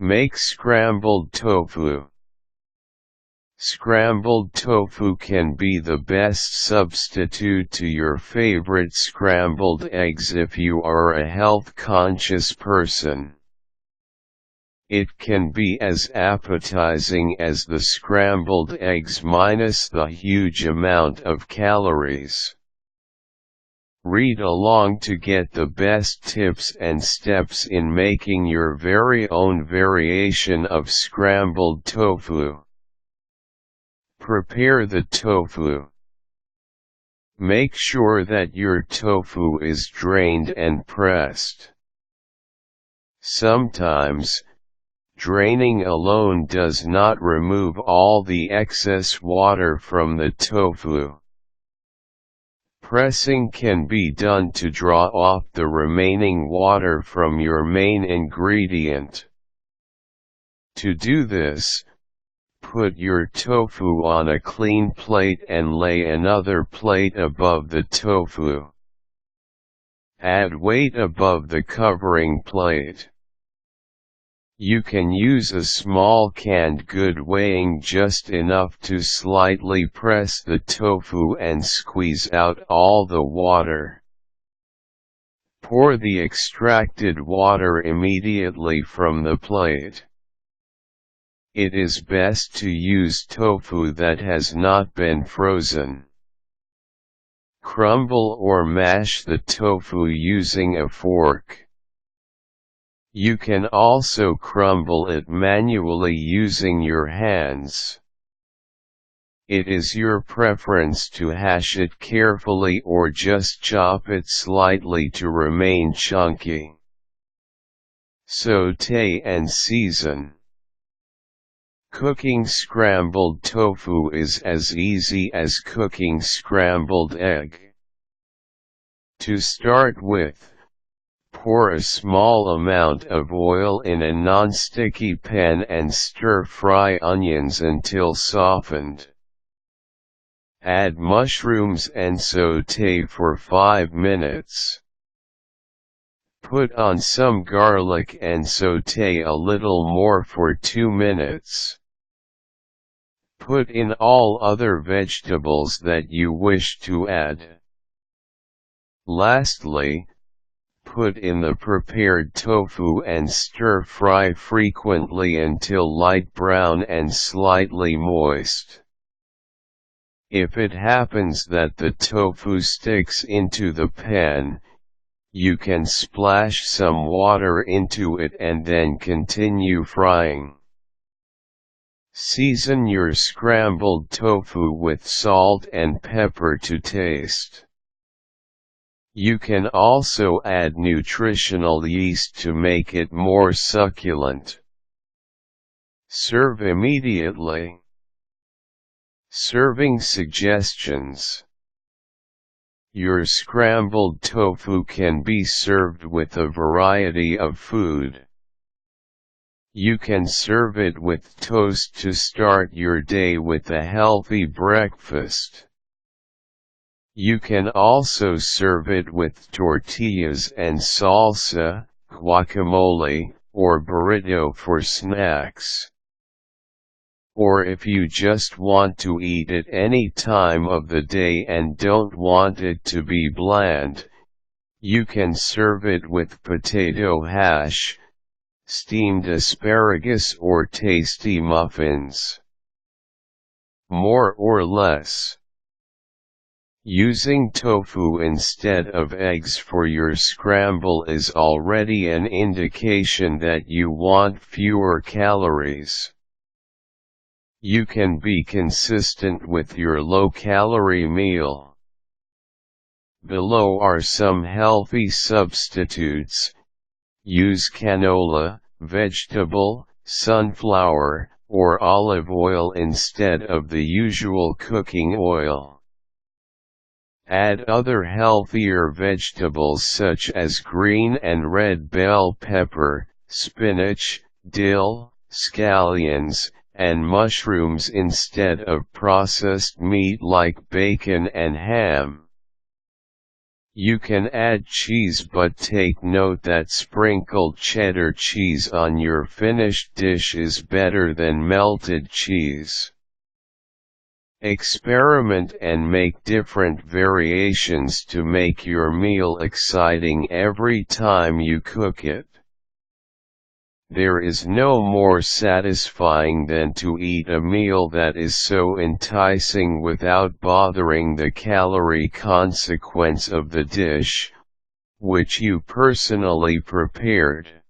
Make scrambled tofu. Scrambled tofu can be the best substitute to your favorite scrambled eggs if you are a health-conscious person. It can be as appetizing as the scrambled eggs minus the huge amount of calories. Read along to get the best tips and steps in making your very own variation of scrambled tofu. Prepare the tofu. Make sure that your tofu is drained and pressed. Sometimes, draining alone does not remove all the excess water from the tofu. Pressing can be done to draw off the remaining water from your main ingredient. To do this, put your tofu on a clean plate and lay another plate above the tofu. Add weight above the covering plate. You can use a small canned good weighing just enough to slightly press the tofu and squeeze out all the water. Pour the extracted water immediately from the plate. It is best to use tofu that has not been frozen. Crumble or mash the tofu using a fork. You can also crumble it manually using your hands. It is your preference to hash it carefully or just chop it slightly to remain chunky. Sauté and season. Cooking scrambled tofu is as easy as cooking scrambled egg. To start with, pour a small amount of oil in a non-sticky pan and stir-fry onions until softened. Add mushrooms and sauté for 5 minutes. Put on some garlic and sauté a little more for 2 minutes. Put in all other vegetables that you wish to add. Lastly, put in the prepared tofu and stir-fry frequently until light brown and slightly moist. If it happens that the tofu sticks into the pan, you can splash some water into it and then continue frying. Season your scrambled tofu with salt and pepper to taste. You can also add nutritional yeast to make it more succulent. Serve immediately. Serving suggestions. Your scrambled tofu can be served with a variety of food. You can serve it with toast to start your day with a healthy breakfast. You can also serve it with tortillas and salsa, guacamole, or burrito for snacks. Or if you just want to eat it any time of the day and don't want it to be bland, you can serve it with potato hash, steamed asparagus or tasty muffins. More or less. Using tofu instead of eggs for your scramble is already an indication that you want fewer calories. You can be consistent with your low-calorie meal. Below are some healthy substitutes. Use canola, vegetable, sunflower, or olive oil instead of the usual cooking oil. Add other healthier vegetables such as green and red bell pepper, spinach, dill, scallions, and mushrooms instead of processed meat like bacon and ham. You can add cheese, but take note that sprinkled cheddar cheese on your finished dish is better than melted cheese. Experiment and make different variations to make your meal exciting every time you cook it. There is no more satisfying than to eat a meal that is so enticing without bothering the calorie consequence of the dish, which you personally prepared.